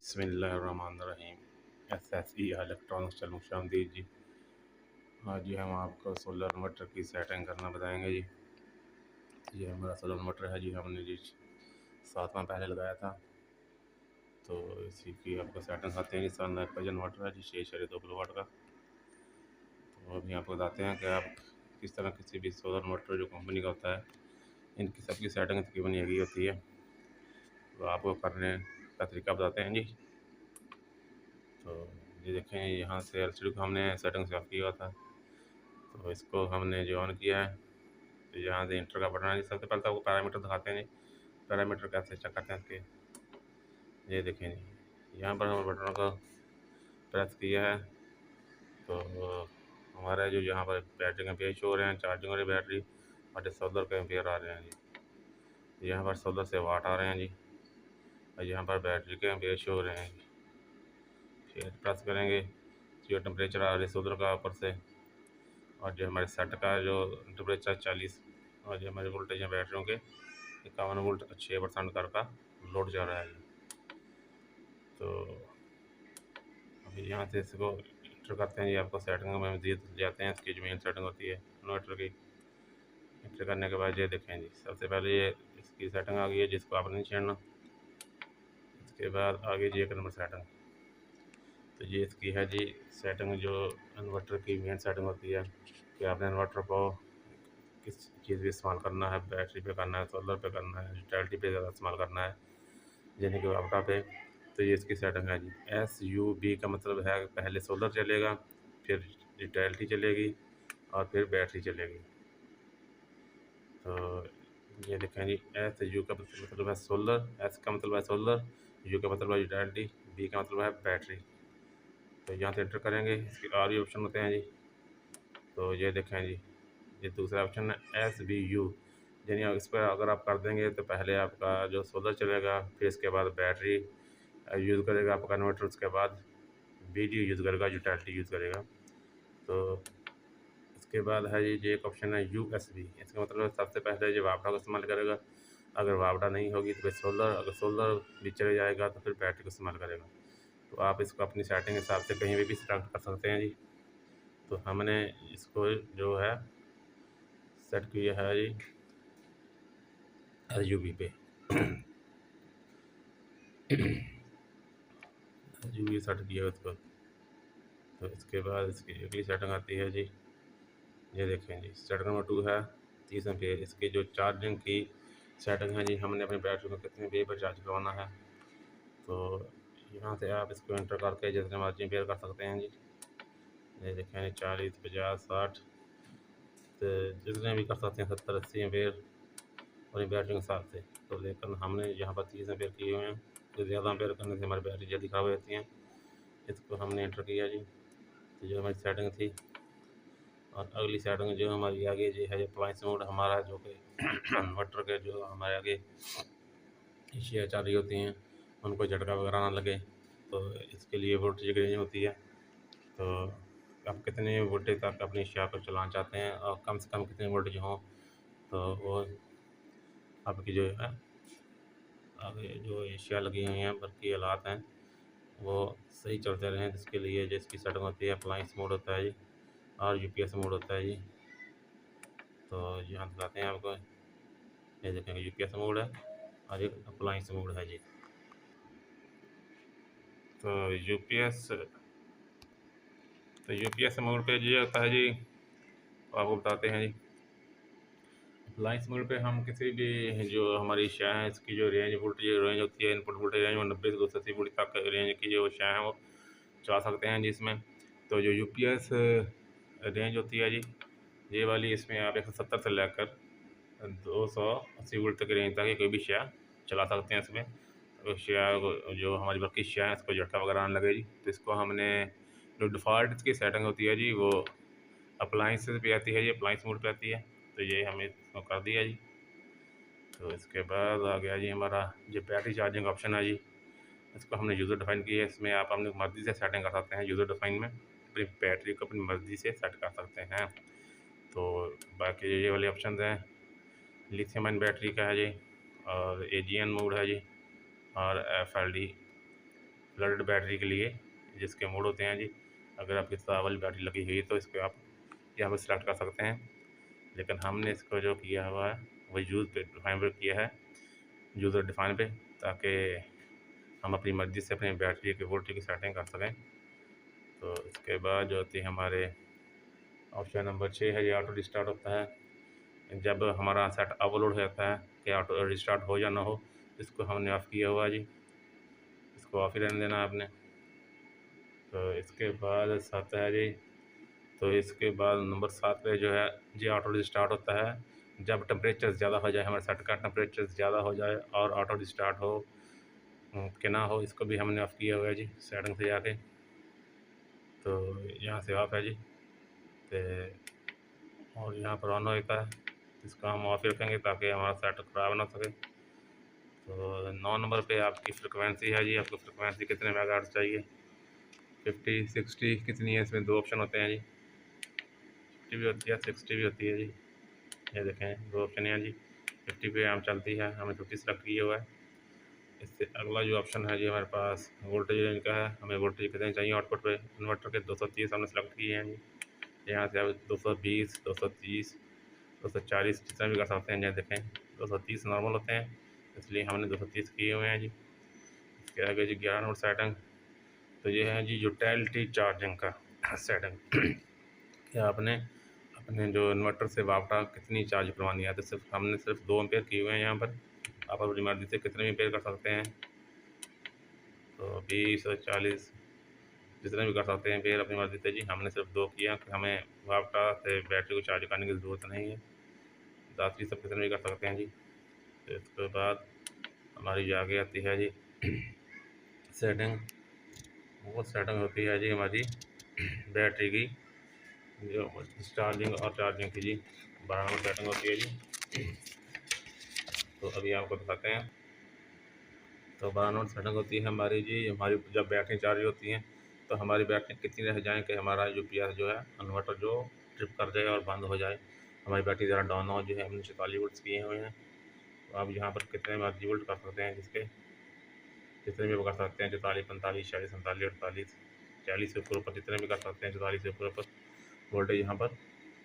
बिस्मिल्लाहिर्रहमानिर्रहीम। SSE electronics channel में खुशामदीद जी। आज जी हम आपको सोलर इन्वर्टर की सेटिंग करना बताएंगे जी। ये हमारा सोलर इन्वर्टर है जी, हमने जी 7 माह पहले लगाया था। तो इसी की आपको सेटिंग आते हैं जी। सन इन्वर्टर है जी 6.2 किलोवाट का। तो अभी आपको बताते हैं कि आप किस तरह किसी भी सोलर इन्वर्टर जो कंपनी का होता है, इनकी सबकी सेटिंग तकरीबन यही होती है। तो आपको करने का तरीका बताते हैं जी। तो ये देखें, यहाँ से LCD को हमने सेटिंग से ऑफ किया था। तो इसको हमने जो ऑन किया है, तो यहाँ से इंटर का बटन है। सबसे पहले तो आपको पैरामीटर दिखाते हैं जी, पैरामीटर कैसे चेक करते हैं इसके। ये देखें जी, यहाँ पर हम बटन को प्रेस किया है तो हमारा जो यहाँ पर बैटरी के एम्पेयर शो हो रहे हैं, चार्जिंग वाली बैटरी और सोलर के एम्पेयर आ रहे हैं जी। यहाँ पर सोलर से वाट आ रहे हैं जी, और यहाँ पर बैटरी के एम्पेयर शो हो रहे हैं जी। फिर प्रेस करेंगे, जो टेम्परेचर आ रहा है सोलर का ऊपर से, और जो हमारे सेट का जो टेम्परेचर 40, और जो हमारे वोल्टेज हैं बैटरियों के 51 वोल्ट 6% कर का लोड जा रहा है। तो अभी यहाँ से इसको इंटर करते हैं जी। आपको सेटिंग में मज़ीद जाते हैं, इसकी जो मेन सेटिंग होती है इन्वर्टर की। इंटर करने के बाद ये देखें जी, सबसे पहले ये इसकी सेटिंग आ गई है जिसको आपने नहीं छेड़ना। इसके बाद आगे जी 1 नंबर सेटिंग। तो ये इसकी है जी सेटिंग, जो इन्वर्टर की मेन सेटिंग होती है कि आपने इन्वर्टर को किस चीज़ पे इस्तेमाल करना है, बैटरी पे करना है, सोलर पे करना है, यूटिलिटी पे ज़्यादा इस्तेमाल करना है, यानी कि वापटा पे। तो ये इसकी सेटिंग है जी। SUB का मतलब है पहले सोलर चलेगा, फिर यूटिलिटी चलेगी और फिर बैटरी चलेगी। तो ये देखें जी, SU का मतलब है सोलर, S का मतलब है सोलर, U का मतलब है यूटिलिटी, B का मतलब है बैटरी। तो यहाँ से एंटर करेंगे, इसके और भी ऑप्शन होते हैं जी। तो ये देखें जी, ये दूसरा ऑप्शन है SBU, यानी इस पर अगर आप कर देंगे तो पहले आपका जो सोलर चलेगा, फिर इसके बाद बैटरी यूज़ करेगा आपका इन्वर्टर, उसके बाद BD यूज़ करेगा, यूटिलिटी यूज़ करेगा। तो इसके बाद है ये एक ऑप्शन है USB। इसका मतलब सबसे पहले जो वापडा का इस्तेमाल करेगा, अगर वापडा नहीं होगी तो फिर सोलर, अगर सोलर भी चले जाएगा तो फिर बैटरी का इस्तेमाल करेगा। तो आप इसको अपनी सेटिंग के हिसाब से कहीं भी सेलेक्ट कर सकते हैं जी। तो हमने इसको जो है सेट किया है जी SUB पे। SUB सेट किया है उसको। तो इसके बाद इसकी अगली सेटिंग आती है जी। ये देखें जी, सेटिंग नंबर 2 है 30 एम्पेयर। इसकी जो चार्जिंग की सेटिंग है जी, हमने अपनी बैटरी को कितने एम्पेयर पर चार्ज करवाना है। तो यहाँ से आप इसको एंटर करके जितने मर्जी एम्पेयर कर सकते हैं जी। ये देखें 40, 50, 60, तो जितने भी कर सकते हैं, 70, 80 एम्पेयर और बैटरी के हिसाब से। तो लेकिन हमने यहाँ पर 30 एम्पेयर किए हुए हैं, तो ज़्यादा एम्पेयर करने से हमारी बैटरी जल्दी ख़राब हो जाती हैं। इसको हमने एंटर किया जी। तो जो हमारी सेटिंग थी, और अगली सेटिंग जो हमारी आगे जो है अप्लायंस मोड हमारा, जो कि इन्वर्टर के जो हमारे आगे एशिया चल रही होती हैं उनको झटका वगैरह ना लगे, तो इसके लिए वोल्टेज की रेंज होती है। तो आप कितने वोल्टेज तक अपनी एशिया को चलाना चाहते हैं और कम से कम कितने वोल्टेज हों, तो वो आपकी जो है आगे जो एशिया लगी हुई हैं, बल्कि हालात हैं वो सही चलते रहें, जिसके लिए जिसकी सेटिंग होती है अप्लायंस मोड होता है जी, और UPS मोड होता है जी। तो यहाँ दिखाते हैं आपको, ये देखेंगे UPS मोड है और एक अप्लायंस मोड है जी। तो यूपीएस तो यूपीएस मोड पे ये होता है जी, आपको बताते हैं जी। अप्लायंस मोड पे हम किसी भी जो हमारी एशिया है, इसकी जो रेंज वोल्टेज रेंज होती है, इनपुट वोल्टेज रेंज वो 90 से 280 वोल्ट तक रेंज की जो एशिया है वो चला सकते हैं जी इसमें। तो जो यूपीएस रेंज होती है जी, ये वाली, इसमें आप 170 से लेकर 280 वोल्ट तक रेंज तक कोई भी एशिया चला सकते हैं इसमें। तो एशिया जो हमारी बाकी एशिया है इसको झटका वगैरह आने लगे जी। तो इसको हमने जो डिफ़ॉल्ट इसकी सेटिंग होती है जी, वो अप्लायंस पे आती है जी, अप्लायंस मोड पे आती है। तो ये हमने इसको कर दिया जी। तो इसके बाद आ गया जी हमारा जो बैटरी चार्जिंग ऑप्शन है जी, इसको हमने यूज़र डिफ़ाइन किया है। इसमें आप अपनी मर्ज़ी से सेटिंग कर सकते हैं, यूज़र डिफ़ाइन में अपनी बैटरी को अपनी मर्ज़ी से सेट कर सकते हैं। तो बाकी ये वाले ऑप्शन हैं, लिथियम आयन बैटरी का है जी, और AGN मोड है जी, और FLD फ्लडेड बैटरी के लिए जिसके मोड होते हैं जी। अगर आपकी सादा वाली बैटरी लगी हुई है तो इसको आप यहाँ पर सिलेक्ट कर सकते हैं, लेकिन हमने इसको जो किया हुआ है वो यूज़ पे डिफाइन पे किया है, यूज़र डिफाइन पे, ताकि हम अपनी मर्ज़ी से अपनी बैटरी की वोल्टेज की सेटिंग कर सकें। तो इसके बाद जो होती है हमारे ऑप्शन नंबर 6 है, ये ऑटो रिस्टार्ट होता है जब हमारा सेट ओवरलोड हो जाता है कि ऑटो रिस्टार्ट हो या ना हो। इसको हमने ऑफ़ किया हुआ जी, इसको ऑफ ही रहने देना आपने। तो इसके बाद आता है जी, तो इसके बाद नंबर 7 पे जो है जी ऑटो रिस्टार्ट होता है जब टेम्परेचर ज़्यादा हो जाए, हमारे सेट का टेम्परेचर ज़्यादा हो जाए और ऑटो रिस्टार्ट हो कि ना हो। इसको भी हमने ऑफ़ किया हुआ है जी सेटिंग से जाके। तो यहाँ से ऑफ है जी, तो और यहाँ पर ऑन होता है, इसको हम ऑफ ही रखेंगे ताकि हमारा सेट ख़राब ना सके। तो 9 नंबर पे आपकी फ्रिक्वेंसी है जी, आपको फ्रिक्वेंसी कितने मेगाहर्ट्ज़ चाहिए, 50 60 कितनी है, इसमें 2 ऑप्शन होते हैं जी, 50 भी होती है 60 भी होती है जी। ये देखें 2 ऑप्शन हैं जी, 50 पे हम चलती है, हमने 50 सेलेक्ट किया हुआ है। इससे अगला जो ऑप्शन है जी हमारे पास वोल्टेज रेंज का है, हमें वोल्टेज कितने चाहिए आउटपुट पे। इन्वर्टर के 230 हमने सेलेक्ट किए हैं जी। यहाँ से आप 220 230 240 जितना भी कर सकते हैं। जहाँ देखें 230 नॉर्मल होते हैं, इसलिए हमने 230 किए हुए हैं जी। इसके आगे जी 11 नंबर सेटिंग, तो ये है जी यूटिलिटी चार्जिंग का सेटिंग कि आपने अपने जो इन्वर्टर से वापटा कितनी चार्ज करवानी है। तो हमने सिर्फ 2 एम्पेयर किए हुए हैं यहाँ पर, आप अपनी मर्ज़ी से कितने भी एम्पेयर कर सकते हैं। तो 20 और 40 जितने भी कर सकते हैं एम्पेयर अपनी मर्ज़ी से जी। हमने सिर्फ 2 किया कि हमें वापटा से बैटरी को चार्ज करने की ज़रूरत नहीं है, बाकी सब कितने भी कर सकते हैं जी। तो इसके बाद हमारी आगे आती है जी सेटिंग, वो सेटिंग होती है जी हमारी बैटरी की जो चार्जिंग और चार्जिंग की जी। 12 नंबर सेटिंग होती है जी। तो अभी आपको दिखाते हैं। तो 12 नंबर सेटिंग होती है हमारी जी, हमारी जब बैटरी चार्ज होती हैं तो हमारी बैटरी कितनी रह जाए कि हमारा यूपीएस जो है इन्वर्टर जो ट्रिप कर जाए और बंद हो जाए, हमारी बैटरी ज़रा डाउन हो। जो है हमने 44 वोल्ट किए हुए हैं, तो आप यहाँ पर कितने मर्जी वोल्ट कर सकते हैं, जिसके जितने भी कर सकते हैं, 44 45 46 47 48 40 से ऊपर जितने भी कर सकते हैं, 44 से ऊपर वोल्टेज यहाँ पर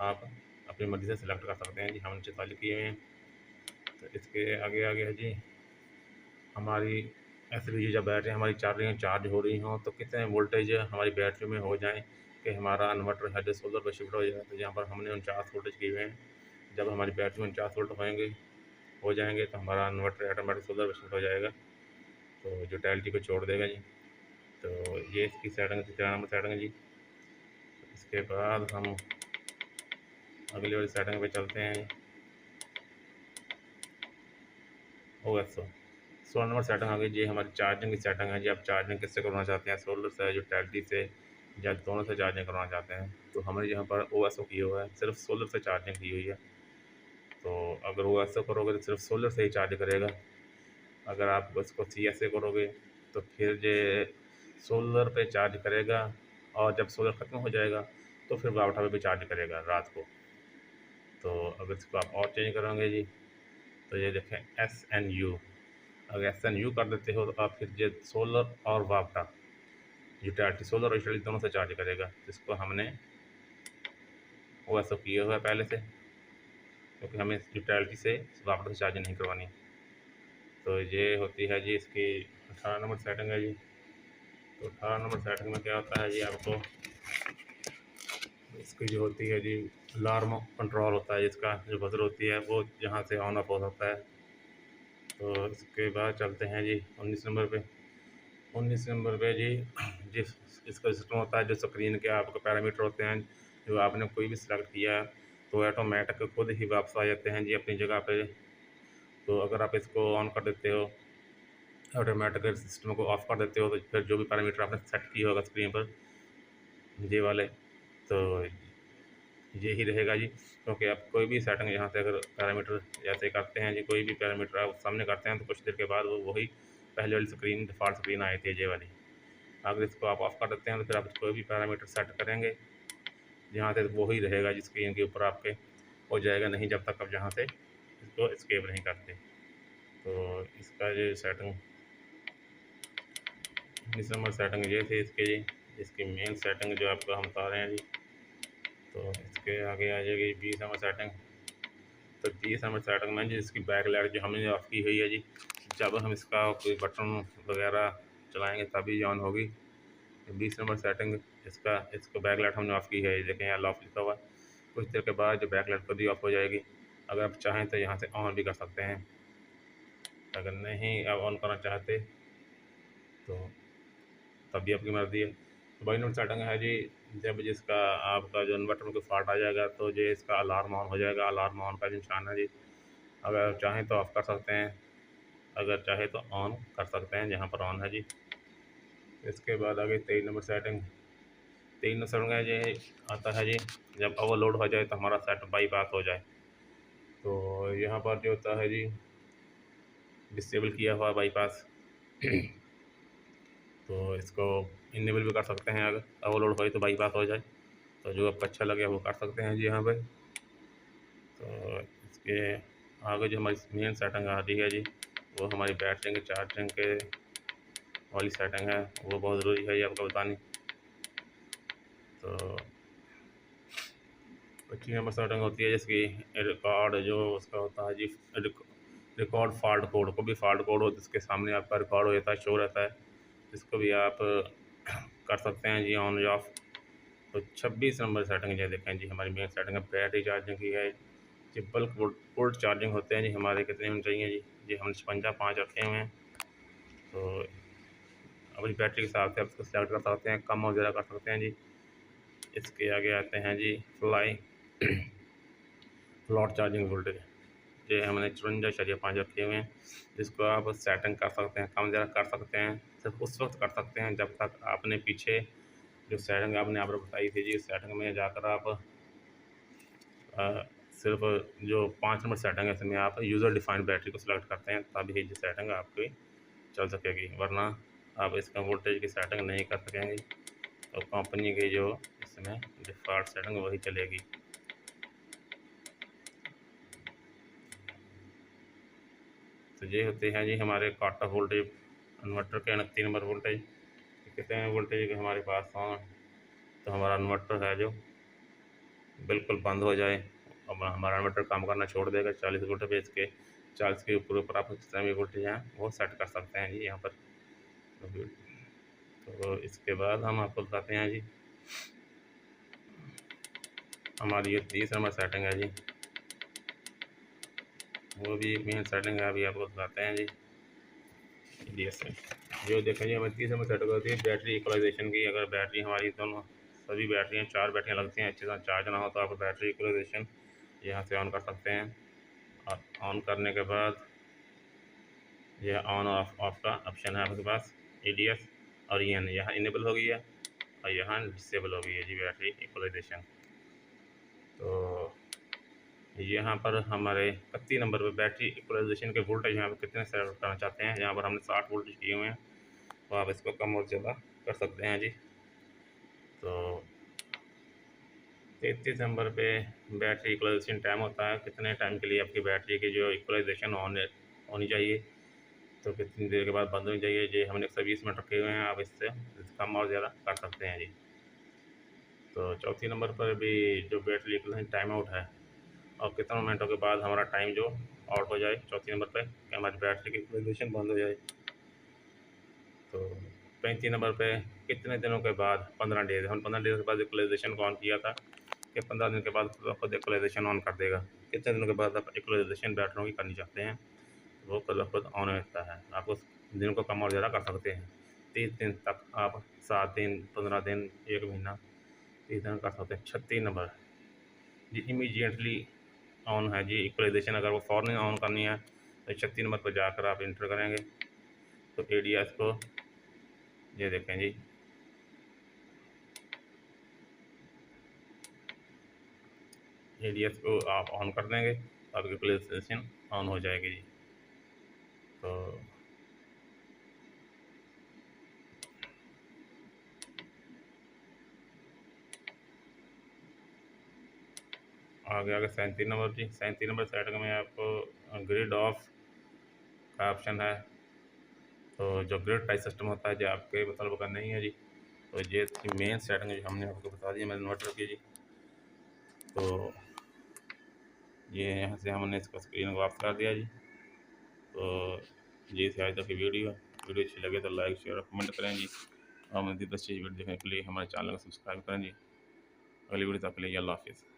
आप अपनी मर्ज़ी से सिलेक्ट कर सकते हैं जी। हमने 44 किए हुए हैं। तो इसके आगे आगे है जी हमारी एसपीजी, जब बैटरी हमारी चार्ज हो रही हों तो कितने वोल्टेज हमारी बैटरी में हो जाएं कि हमारा इन्वर्टर है जो सोलर पर शिफ्ट हो जाए। तो यहाँ पर हमने 49 वोल्टेज किए हुए हैं। जब हमारी बैटरी में 49 वोल्ट हो जाएंगे तो हमारा इन्वर्टर ऑटोमेटिक सोलर पर शिफ्ट हो जाएगा, तो यूटिलिटी को छोड़ देगा जी। तो ये इसकी सेटिंग 13 नंबर सेटिंग है जी। इसके बाद हम अगली वाली सेटिंग पे चलते हैं। OSO 16 नंबर सेटिंग आ गई जी, हमारी चार्जिंग की सेटिंग है जी। आप चार्जिंग किससे करवाना चाहते हैं, सोलर से, यूटिलिटी से, या दोनों से चार्जिंग करवाना चाहते हैं। तो हमने यहाँ पर OSO किया हुआ है, सिर्फ सोलर से चार्जिंग की हुई है। तो अगर OSO करोगे तो सिर्फ सोलर से ही चार्ज करेगा। अगर आप इसको CSA करोगे तो फिर ये सोलर पे चार्ज करेगा, और जब सोलर ख़त्म हो जाएगा तो फिर वापटा पे भी चार्ज करेगा रात को। तो अगर इसको आप और चेंज करोगे जी, तो ये देखें SNU, अगर SNU कर देते हो तो आप फिर ये सोलर और वापटा यूटिलिटी, सोलर और यूटिलिटी दोनों से चार्ज करेगा। इसको हमने OSO किया हुआ है पहले से, क्योंकि हमें यूटिलिटी से वापटा से चार्ज नहीं करवानी। तो ये होती है जी इसकी 18 नंबर सेटिंग है जी। तो 18 नंबर सेटिंग में क्या होता है जी, आपको इसकी जो होती है जी अलार्म कंट्रोल होता है, इसका जो बजर होती है वो यहाँ से ऑन ऑफ हो सकता है। तो इसके बाद चलते हैं जी 19 नंबर पे। 19 नंबर पे जी जिस इसका सिस्टम होता है, जो स्क्रीन के आपके पैरामीटर होते हैं, जो आपने कोई भी सिलेक्ट किया तो ऑटोमेटिक खुद ही वापस आ जाते हैं जी अपनी जगह पे। तो अगर आप इसको ऑन कर देते हो, ऑटोमेटिक सिस्टम को ऑफ कर देते हो, तो फिर जो भी पैरामीटर आपने सेट किया होगा स्क्रीन पर ये वाले, तो ये ही रहेगा जी। क्योंकि आप कोई भी सेटिंग यहाँ से अगर पैरामीटर जैसे करते हैं जी, कोई भी पैरामीटर आप सामने करते हैं तो कुछ देर के बाद वो वही पहले वाली स्क्रीन, डिफ़ॉल्ट स्क्रीन आई थी ये वाली। अगर इसको आप ऑफ़ कर देते हैं तो फिर आप कोई भी पैरामीटर सेट करेंगे यहाँ से वो ही रहेगा जी, स्क्रीन के ऊपर आपके हो जाएगा नहीं, जब तक आप यहाँ से इसको एस्केप नहीं करते। तो इसका जो सेटिंग 19 नंबर सेटिंग ये थी इसकी जी। इसकी मेन सेटिंग जो आपको हम बता रहे हैं जी। तो इसके आगे आ जाएगी 20 नंबर सेटिंग। तो 20 नंबर सेटिंग में जी इसकी बैक लाइट जो हमने ऑफ की हुई है जी, जब हम इसका कोई बटन वगैरह चलाएंगे तभी ऑन होगी। 20 नंबर सेटिंग इसको बैक लाइट हमने ऑफ की है, देखें यहाँ लॉक लिखा हुआ। कुछ देर के बाद जो बैक लाइट खुद ही ऑफ हो जाएगी। अगर आप चाहें तो यहाँ से ऑन भी कर सकते हैं, अगर नहीं आप ऑन करना चाहते तो तब भी आपकी मर्ज़ी है। तो भाई नोट सेटिंग है जी, जब जिसका आपका जो इन्वर्टर में कोई फॉल्ट आ जाएगा तो जो इसका अलार्म ऑन हो जाएगा। अलार्म ऑन का जो निशान है जी, अगर चाहें तो ऑफ़ कर सकते हैं, अगर चाहे तो ऑन कर सकते हैं, जहाँ पर ऑन है जी। इसके बाद आगे 23 नंबर सेटिंग। 23 नंबर सेटिंग है जी, आता है जी जब ओवरलोड हो जाए तो हमारा सेट बाईपास हो जाए। तो यहाँ पर जो होता है जी डिसेबल किया हुआ बाईपास तो इसको इनेबल भी कर सकते हैं, अगर ओवरलोड हो तो बाईपास हो जाए तो जो आपको अच्छा लगे वो कर सकते हैं जी यहाँ पर। तो इसके आगे जो हमारी मेन सेटिंग आती है जी, वो हमारी बैटरी के चार्जिंग के वाली सेटिंग है, वो बहुत ज़रूरी है ये आपको बतानी। तो 25 नंबर सेटिंग होती है जिसकी रिकॉर्ड जो उसका होता है जी, रिकॉर्ड फॉल्ट कोड को भी फॉल्ट कोड हो जिसके सामने आपका रिकॉर्ड हो जाता है, शो रहता है, इसको भी आप कर सकते हैं जी ऑन या ऑफ। तो 26 नंबर सेटिंग ये देखें जी, हमारी मेन सेटिंग है बैटरी चार्जिंग की है। जी बल्क वोल्ट चार्जिंग होते हैं जी हमारे, कितने होने चाहिए जी, हमने 56 रखे हुए हैं। तो अपनी बैटरी के हिसाब से आप उसको सेलेक्ट कर सकते हैं, कम और ज़्यादा कर सकते हैं जी। इसके आगे आते हैं जी फ्लॉट चार्जिंग वोल्टेज, ये हमने 54.5 रखे हुए हैं, जिसको आप सेटिंग कर सकते हैं, कम ज़्यादा कर सकते हैं। सिर्फ उस वक्त कर सकते हैं जब तक आपने पीछे जो सेटिंग आपने आप बताई थी जी, उस सेटिंग में जाकर आप सिर्फ जो 5 नंबर सेटिंग है इसमें आप यूज़र डिफाइंड बैटरी को सिलेक्ट करते हैं, तभी ये सेटिंग आपकी चल सकेगी, वरना आप इसका वोल्टेज की सेटिंग नहीं कर सकेंगे। तो कंपनी की जो इसमें डिफ़ॉल्ट सेटिंग वही चलेगी। तो ये होते हैं जी हमारे कट ऑफ वोल्टेज इन्वर्टर के 29 नंबर वोल्टेज। कितने हैं वोल्टेज के हमारे पास हों तो हमारा इन्वर्टर है जो बिल्कुल बंद हो जाए, अब हमारा इन्वर्टर काम करना छोड़ देगा 40 वोल्ट पे। इसके 40 के ऊपर आप जितना भी वोल्टेज हैं वो सेट कर सकते हैं जी यहाँ पर। तो इसके बाद हम आपको बताते हैं जी हमारी ये 30 नंबर सेटिंग है जी, वो भी मेन सेटिंग है, अभी आपको बताते हैं जी। DS जो देखें जी हमें 30 नंबर सेटिंग होती है बैटरी इक्वलाइजेशन की। अगर बैटरी हमारी दोनों सभी बैटरियाँ 4 बैटरियाँ लगती हैं, अच्छे से चार्ज ना हो तो आप बैटरी इक्वलाइजेशन यहाँ से ऑन कर सकते हैं। और ऑन करने के बाद यह ऑन ऑफ ऑफ का ऑप्शन है आपके पास, ADS और EN यहाँ इनेबल हो गई है और यहाँ डिसेबल हो गई है जी बैटरी इक्वलाइजेशन। तो यहाँ पर हमारे 31 नंबर पर बैटरी इक्वलाइजेशन के वोल्टेज यहाँ पर कितने सेट करना चाहते हैं, यहाँ पर हमने 60 वोल्टेज किए हुए हैं, तो आप इसको कम और ज़्यादा कर सकते हैं जी। तो 33 नंबर पे बैटरी इक्वलाइजेशन टाइम होता है, कितने टाइम के लिए आपकी बैटरी की जो इक्वलाइजेशन ऑन होनी चाहिए, तो कितनी देर के बाद बंद होनी चाहिए। ये हमने 120 मिनट रखे हुए हैं, आप इससे कम और ज़्यादा कर सकते हैं जी। तो चौथी नंबर पर भी जो बैटरी इक्वलाइजेशन टाइम आउट है और कितने मिनटों के बाद हमारा टाइम जो आउट हो जाए चौथी नंबर पे कि हमारी बैटरी की इक्वलाइजेशन बंद हो जाए। तो 35 नंबर पे कितने दिनों के बाद, 15 डेज, हम 15 डेज के बाद इक्वलाइजेशन को ऑन किया था कि 15 दिन के बाद खुद इक्वलाइजेशन ऑन कर देगा। कितने दिनों के बाद आप इक्वलाइजेशन बैटरियों की करनी चाहते हैं वो खुद ऑन रहता है, आप उस दिन को कम और ज़्यादा कर सकते हैं। 30 दिन तक आप, 7 दिन, 15 दिन, 1 महीना, 30 दिन कर सकते हैं। 36 नंबर जी इमीडिएटली ऑन है जी इक्वलाइजेशन, अगर वो फ़ौरन ऑन करनी है तो 36 नंबर पर जाकर आप इंटर करेंगे। तो ADS को ये देखें जी, ADS को आप ऑन कर देंगे तो आपकी इक्वलाइजेशन ऑन हो जाएगी जी। तो आगे 37 नंबर जी, 37 नंबर सेटिंग में आपको ग्रिड ऑफ का ऑप्शन है, तो जो ग्रिड टाइप सिस्टम होता है जो आपके मतलब का नहीं है जी। तो ये थी मेन सेटिंग जो हमने आपको बता दी मेरे इन्वर्टर की जी। तो ये यहाँ से हमने इसको स्क्रीन को ऑफ कर दिया जी। तो ये थी आज तक की वीडियो। वीडियो अच्छी लगे तो लाइक शेयर और कमेंट करें जी। और मज़ीद अच्छी वीडियो देखने के लिए हमारे चैनल को सब्सक्राइब करें जी। अगली वीडियो तक के लिए अल्लाह हाफिज़।